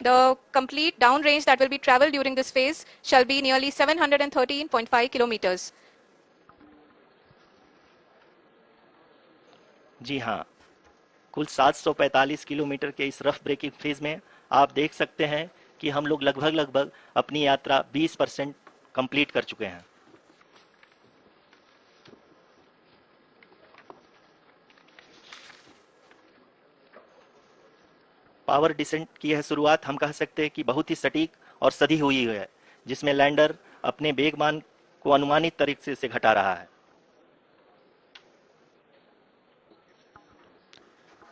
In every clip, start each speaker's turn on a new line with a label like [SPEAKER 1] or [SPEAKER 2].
[SPEAKER 1] The complete downrange that will be traveled during this phase shall be nearly 713.5 kilometers.
[SPEAKER 2] जी हाँ, कुल 745 kilometre के इस rough breaking phase में आप देख सकते हैं कि हम लोग लगभग अपनी यात्रा 20% कंप्लीट कर चुके हैं। पावर डिसेंट की यह शुरुआत हम कह सकते हैं कि बहुत ही सटीक और सधी हुई है, जिसमें लैंडर अपने वेगमान को अनुमानित तरीके से घटा रहा है।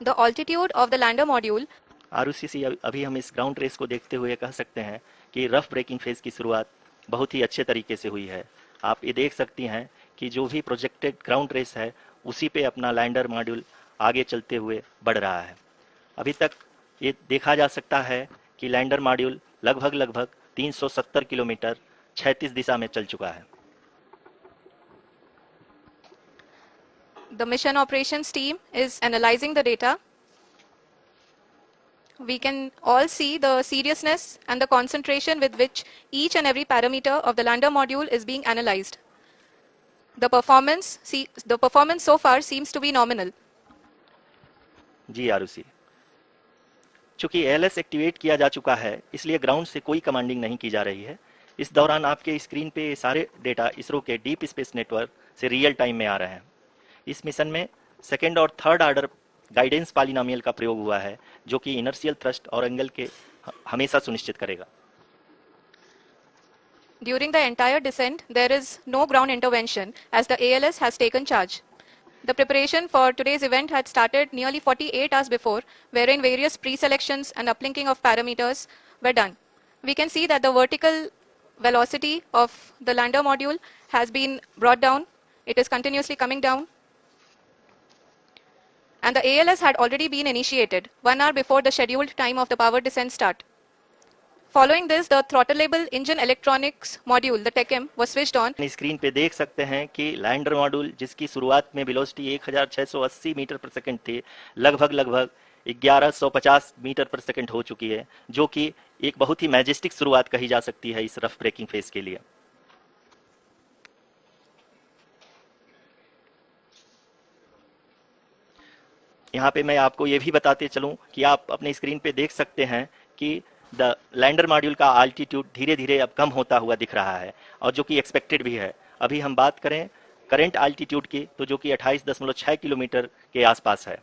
[SPEAKER 1] The altitude of the lander module
[SPEAKER 2] Arushi, अभी हम इस ग्राउंड रेस को देखते हुए कह सकते हैं कि रफ ब्रेकिंग फेज की शुरुआत बहुत ही अच्छे तरीके से हुई है। आप ये देख सकती हैं कि जो भी प्रोजेक्टेड ग्राउंड रेस है उसी पे अपना लैंडर मॉड्यूल आगे चलते हुए बढ़ रहा है। अभी तक ये देखा जा सकता है कि लैंडर मॉड्यूल लगभग 370 किलोमीटर 36 दिशा में चल चुका है।
[SPEAKER 1] The mission operations team is analyzing the data. We can all see the seriousness and the concentration with which each and every parameter of the lander module is being analyzed. The performance so far seems to be nominal.
[SPEAKER 2] जी आरुषि, चूंकि ALS activate किया जा चुका है इसलिए ground से कोई commanding नहीं की जा रही है। इस दौरान आपके स्क्रीन पे सारे डेटा इसरो के डीप स्पेस नेटवर्क से रियल टाइम में आ रहे हैं। इस मिशन में सेकेंड और थर्ड ऑर्डर गाइडेंस पॉलिनोमियल का प्रयोग हुआ है, जो कि इनर्शियल थ्रस्ट और एंगल के हमेशा सुनिश्चित करेगा।
[SPEAKER 1] During the entire descent, there is no ground intervention as the ALS has taken charge. The preparation for today's event had started nearly 48 hours before, wherein various pre-selections and uplinking of parameters were done. We can see that the vertical velocity of the lander module has been brought down. It is continuously coming down. And the ALS had already been initiated 1 hour before the scheduled time of the power descent start. Following this, the throttleable engine electronics module, the TECM, was switched on.
[SPEAKER 2] Screen पे देख सकते हैं कि lander module जिसकी शुरुआत में velocity 1680 metre पर second थी, लगभग 1150 मीटर पर सेकंड हो चुकी है, जो कि एक बहुत ही मैजेस्टिक शुरुआत कही जा सकती है इस रफ ब्रेकिंग फेज के लिए। यहाँ पे मैं आपको ये भी बताते चलूं कि आप अपने स्क्रीन पे देख सकते हैं कि द लैंडर मॉड्यूल का आल्टीट्यूड धीरे धीरे अब कम होता हुआ दिख रहा है, और जो कि एक्सपेक्टेड भी है। अभी हम बात करें करंट आल्टीट्यूड की, तो जो कि 28.6 किलोमीटर के आसपास है।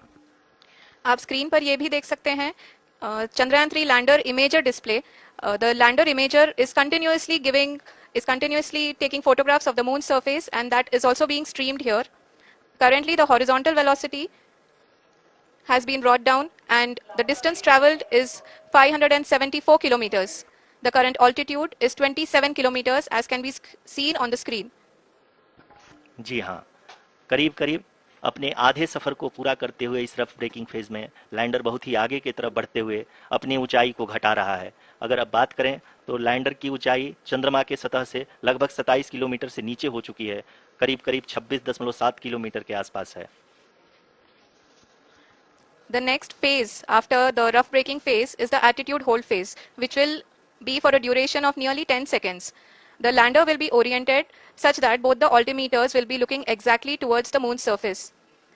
[SPEAKER 1] आप स्क्रीन पर ये भी देख सकते हैं Chandrayaan 3 lander imager display. The lander imager is continuously taking photographs of the moon's surface, and that is also being streamed here. Currently, the horizontal velocity has been brought down, and the distance traveled is 574 kilometers. The current altitude is 27 kilometers, as can be seen on the screen.
[SPEAKER 2] जी हाँ, करीब अपने आधे सफर को पूरा करते हुए इस rough breaking phase में लैंडर बहुत ही आगे की तरफ बढ़ते हुए अपनी ऊंचाई को घटा रहा है। अगर अब बात करें तो लैंडर की ऊंचाई चंद्रमा के सतह से लगभग 27 किलोमीटर से नीचे हो चुकी है, करीब 26.7 किलोमीटर के आसपास है।
[SPEAKER 1] The next phase after the rough braking phase is the attitude hold phase, which will be for a duration of nearly 10 seconds. The lander will be oriented such that both the altimeters will be looking exactly towards the moon's surface.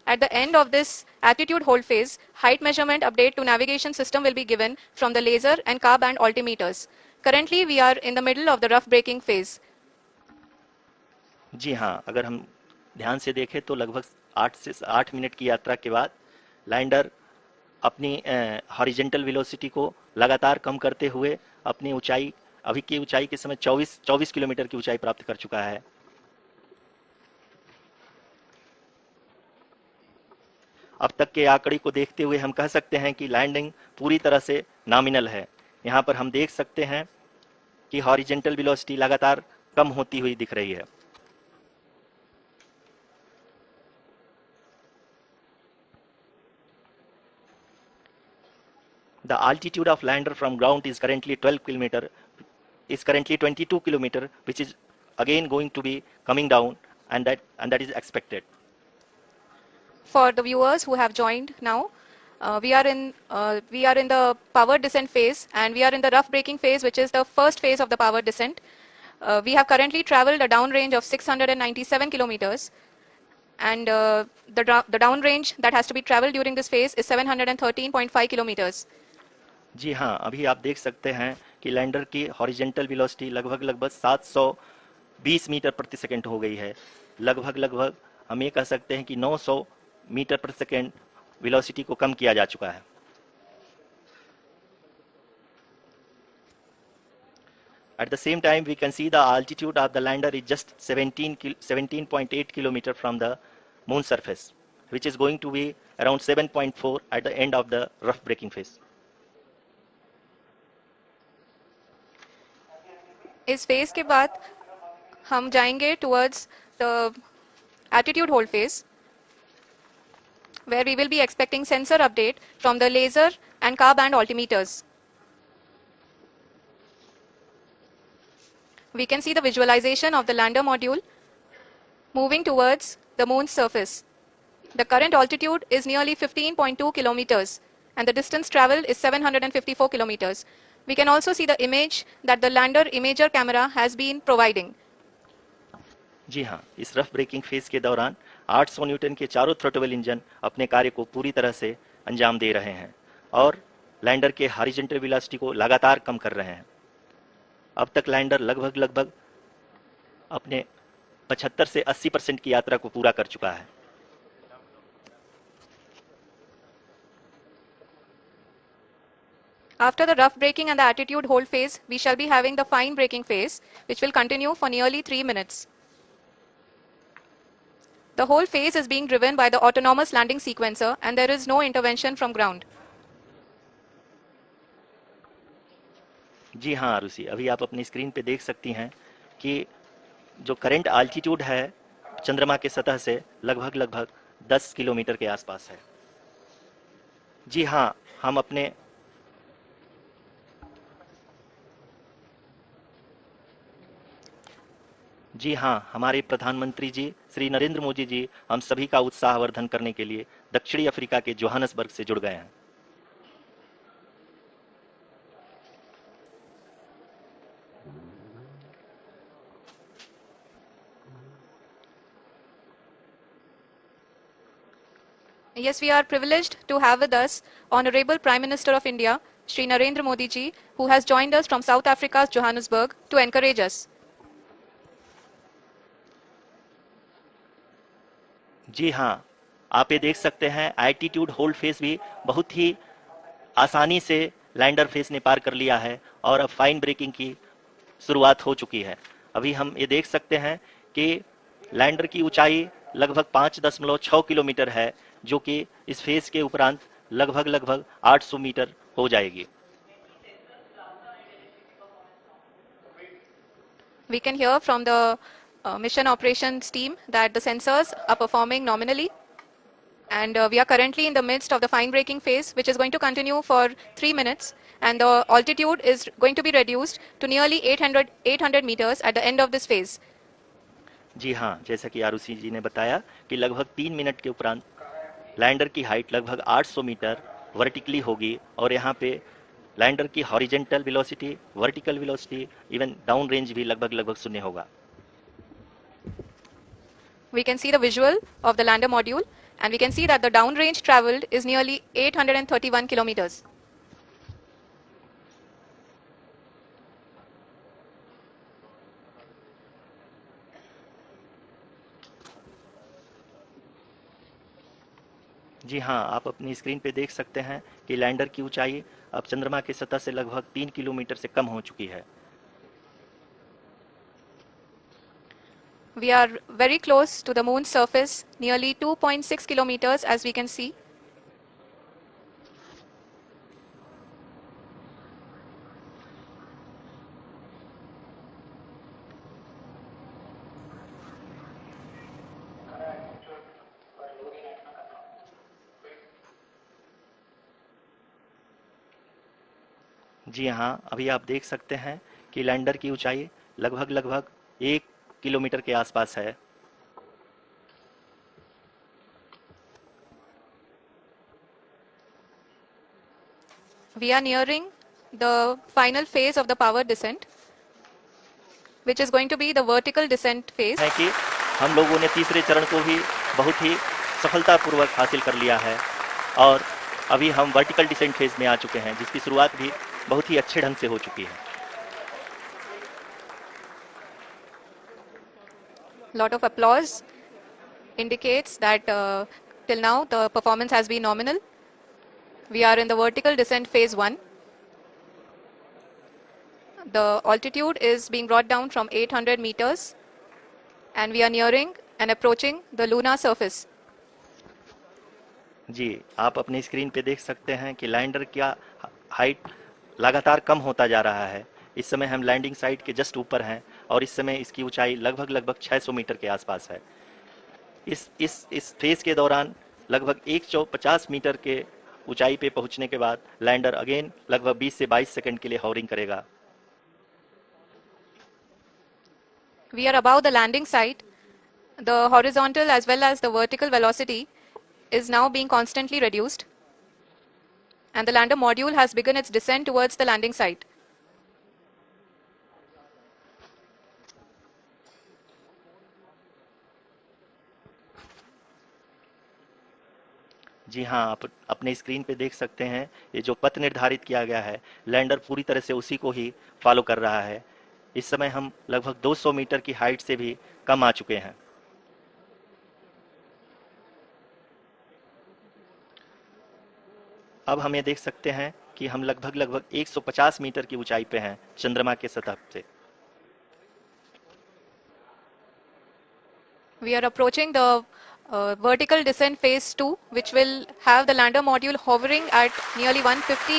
[SPEAKER 1] At the end of this attitude hold phase, height measurement update to navigation system will be given from the laser and car band altimeters. Currently, we are in the middle of the rough braking phase.
[SPEAKER 2] जी हाँ, अगर हम ध्यान से देखें तो लगभग 8 से 8 minute की यात्रा के बाद लैंडर अपनी हॉरिजेंटल वेलोसिटी को लगातार कम करते हुए अपनी ऊंचाई, अभी की ऊंचाई के समय 24 किलोमीटर की ऊंचाई प्राप्त कर चुका है। अब तक के आंकड़े को देखते हुए हम कह सकते हैं कि लैंडिंग पूरी तरह से नॉमिनल है। यहाँ पर हम देख सकते हैं कि हॉरिजेंटल वेलोसिटी लगातार कम होती हुई दिख रही है। The altitude of lander from ground is currently 22 kilometer, which is again going to be coming down, and that is expected.
[SPEAKER 1] For the viewers who have joined now, We are in the power descent phase, and we are in the rough braking phase, which is the first phase of the power descent. We have currently traveled a downrange of 697 kilometers, and the downrange that has to be traveled during this phase is 713.5 kilometers.
[SPEAKER 2] जी हाँ, अभी आप देख सकते हैं कि lander की horizontal velocity लगभग 720 metre प्रति सेकंड हो गई है। लगभग हम ये कह सकते हैं कि 900 मीटर प्रति सेकंड वेलोसिटी को कम किया जा चुका है। At the same time, we can see the altitude of the lander is just 17.8 kilometer from the moon surface, which is going to be around 7.4 at the end of the rough braking phase.
[SPEAKER 1] इस phase के बाद हम जाएंगे towards the attitude hold phase, where we will be expecting sensor update from the laser and car band altimeters. We can see the visualization of the lander module moving towards the moon's surface. The current altitude is nearly 15.2 kilometers, and the distance traveled is 754 kilometers. We can also see the image that the lander imager camera has been providing.
[SPEAKER 2] जी हाँ, इस rough breaking phase के दौरान 800 Newton के चारों throttle engine अपने कार्य को पूरी तरह से अंजाम दे रहे हैं और लैंडर के हॉरिजॉन्टल वेलोसिटी को लगातार कम कर रहे हैं। अब तक लैंडर लगभग अपने 75 से 80% की यात्रा को पूरा कर चुका है।
[SPEAKER 1] After the rough braking and the attitude hold phase, we shall be having the fine braking phase, which will continue for nearly 3 minutes. The whole phase is being driven by the autonomous landing sequencer, and there is no intervention from ground.
[SPEAKER 2] जी हाँ आरुषि, अभी आप अपनी screen पे देख सकती हैं कि जो करंट आल्टीट्यूड है चंद्रमा के सतह से लगभग 10 किलोमीटर के आसपास है। जी हाँ, हम अपने जी हाँ, हमारे प्रधानमंत्री जी श्री नरेंद्र मोदी जी हम सभी का उत्साहवर्धन करने के लिए दक्षिणी अफ्रीका के जोहानसबर्ग से जुड़ गए हैं।
[SPEAKER 1] Yes, we are privileged to have with us Honorable Prime Minister of India, Shri Narendra Modi ji, who has joined us from South Africa's Johannesburg to encourage us.
[SPEAKER 2] जी हाँ, आप ये देख सकते हैं एल्टीट्यूड होल्ड फेस भी बहुत ही आसानी से लैंडर फेस ने पार कर लिया है और अब फाइन ब्रेकिंग की शुरुआत हो चुकी है। अभी हम ये देख सकते हैं कि लैंडर की ऊंचाई लगभग 5.6 किलोमीटर है, जो कि इस फेज के उपरांत लगभग 800 मीटर हो जाएगी।
[SPEAKER 1] We can hear from the mission operations team that the sensors are performing nominally, and we are currently in the midst of the fine braking phase, which is going to continue for 3 minutes, and the altitude is going to be reduced to nearly 800 meters at the end of this phase.
[SPEAKER 2] जी हाँ, जैसा कि आरुषि जी ने बताया कि लगभग 3 minute के उपरांत lander की हाइट लगभग 800 मीटर वर्टिकली होगी और यहाँ पे लैंडर की horizontal velocity, vertical velocity, even down range भी लगभग शून्य होगा।
[SPEAKER 1] We can see the visual of the lander module, and we can see that the downrange traveled is nearly 831 kilometers.
[SPEAKER 2] जी हाँ, आप अपनी स्क्रीन पे देख सकते हैं कि लैंडर की ऊंचाई अब चंद्रमा की सतह से लगभग 3 किलोमीटर से कम हो चुकी है।
[SPEAKER 1] We are very close to the moon's surface, nearly 2.6 kilometers, as we can see.
[SPEAKER 2] जी हाँ, अभी आप देख सकते हैं कि लैंडर की ऊंचाई लगभग 1 किलोमीटर के आसपास है।
[SPEAKER 1] We are nearing the final phase of the power descent, which is going to be the vertical descent phase.
[SPEAKER 2] है कि हम लोगों ने तीसरे चरण को भी बहुत ही सफलतापूर्वक हासिल कर लिया है और अभी हम वर्टिकल डिसेंट फेज में आ चुके हैं, जिसकी शुरुआत भी बहुत ही अच्छे ढंग से हो चुकी है।
[SPEAKER 1] Lot of applause indicates that till now the performance has been nominal. We are in the vertical descent phase 1. The altitude is being brought down from 800 meters and we are nearing and approaching the lunar surface.
[SPEAKER 2] जी, आप अपनी screen पे देख सकते हैं कि lander का height लगातार कम होता जा रहा है। इस समय हम लैंडिंग साइट के जस्ट ऊपर हैं और इस समय इसकी ऊंचाई लगभग 600 मीटर के आसपास है। इस फेज के दौरान लगभग 150 मीटर के ऊंचाई पे पहुंचने के बाद लैंडर अगेन लगभग 20 से 22 सेकंड के लिए हॉवरिंग करेगा।
[SPEAKER 1] We are above the landing site. The horizontal as well as the vertical velocity is now being constantly reduced and the lander module has begun its descent towards the landing site.
[SPEAKER 2] जी हाँ, आप अपने screen पे देख सकते हैं ये जो पथ निर्धारित किया गया है, लैंडर पूरी तरह से उसी को ही फॉलो कर रहा है। इस समय हम लगभग 200 मीटर की हाइट से भी कम आ चुके हैं। अब हम ये देख सकते हैं कि हम लगभग 150 मीटर की ऊंचाई पे हैं चंद्रमा के सतह से।
[SPEAKER 1] We are approaching the vertical descent phase 2, which will have the lander module hovering at nearly 150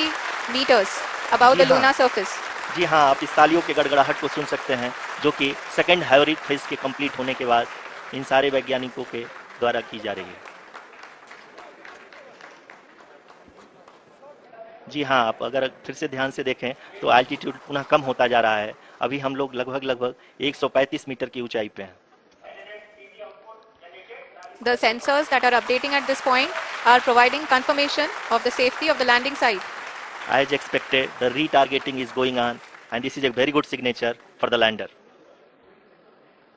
[SPEAKER 1] meters above the lunar surface.
[SPEAKER 2] जी हाँ, आप इस तालियों के गड़गड़ाहट को सुन सकते हैं, जो कि सेकंड हाइवरिक फेज के कंप्लीट होने के बाद इन सारे वैज्ञानिकों के द्वारा की जा रही है। जी हाँ, आप अगर फिर से ध्यान से देखें तो एल्टीट्यूड पुनः कम होता जा रहा है। अभी हम लोग लगभग 135 मीटर की ऊंचाई पे हैं।
[SPEAKER 1] The sensors that are updating at this point are providing confirmation of the safety of the landing site.
[SPEAKER 2] As expected, the retargeting is going on and this is a very good signature for the lander.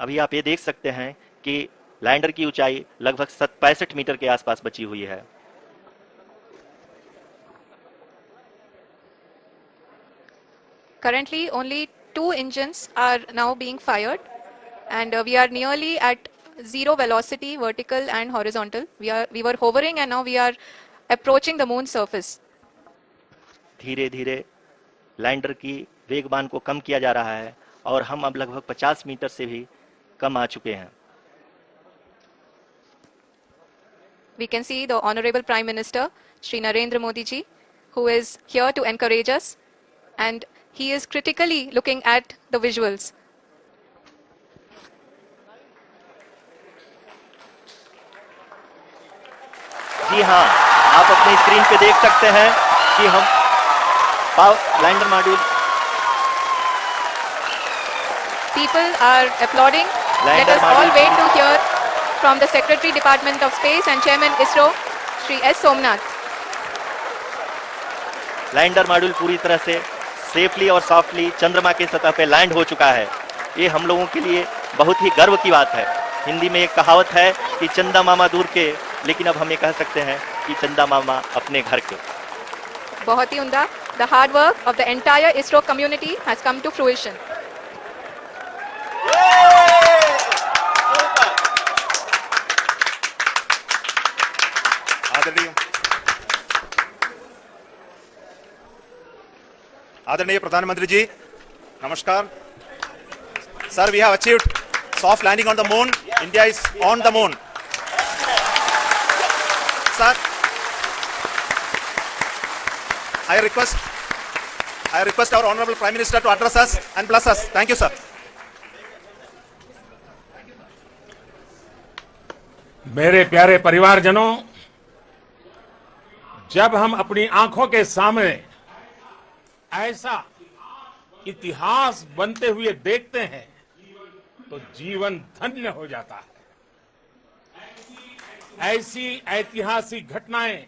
[SPEAKER 2] अभी आप ये देख सकते हैं कि lander की ऊंचाई लगभग 65 मीटर के आसपास बची हुई है।
[SPEAKER 1] Currently, only 2 engines are now being fired, and we are nearly at zero velocity, vertical and horizontal. We were hovering, and now we are approaching the moon's surface.
[SPEAKER 2] धीरे-धीरे लैंडर की वेगबान को कम किया जा रहा है और हम अब लगभग 50 मीटर से भी कम आ चुके हैं।
[SPEAKER 1] We can see the Honorable Prime Minister, Shri Narendra Modi ji, who is here to encourage us, and he is critically looking at the visuals.
[SPEAKER 2] जी हाँ, आप अपनी स्क्रीन पे देख सकते हैं कि हम lander module
[SPEAKER 1] People are applauding. Let us all wait to hear from the Secretary Department of Space and Chairman ISRO, Shri S. Somnath.
[SPEAKER 2] Lander module पूरी तरह से सेफली और सॉफ्टली चंद्रमा के सतह पे लैंड हो चुका है। ये हम लोगों के लिए बहुत ही गर्व की बात है। हिंदी में एक कहावत है कि चंदा मामा दूर के, लेकिन अब हम ये कह सकते हैं कि चंदा मामा अपने घर के।
[SPEAKER 1] बहुत ही उम्दा. The hard work of the entire ISRO community has come to fruition.
[SPEAKER 3] आदरणीय प्रधानमंत्री जी, नमस्कार. Sir, we have achieved soft landing on the moon. India is on the moon. Sir, I request our Honorable Prime Minister to address us and bless us. Thank you, sir.
[SPEAKER 4] मेरे प्यारे परिवारजनों, जब हम अपनी आंखों के सामने ऐसा इतिहास बनते हुए देखते हैं तो जीवन धन्य हो जाता है। ऐसी ऐतिहासिक घटनाएं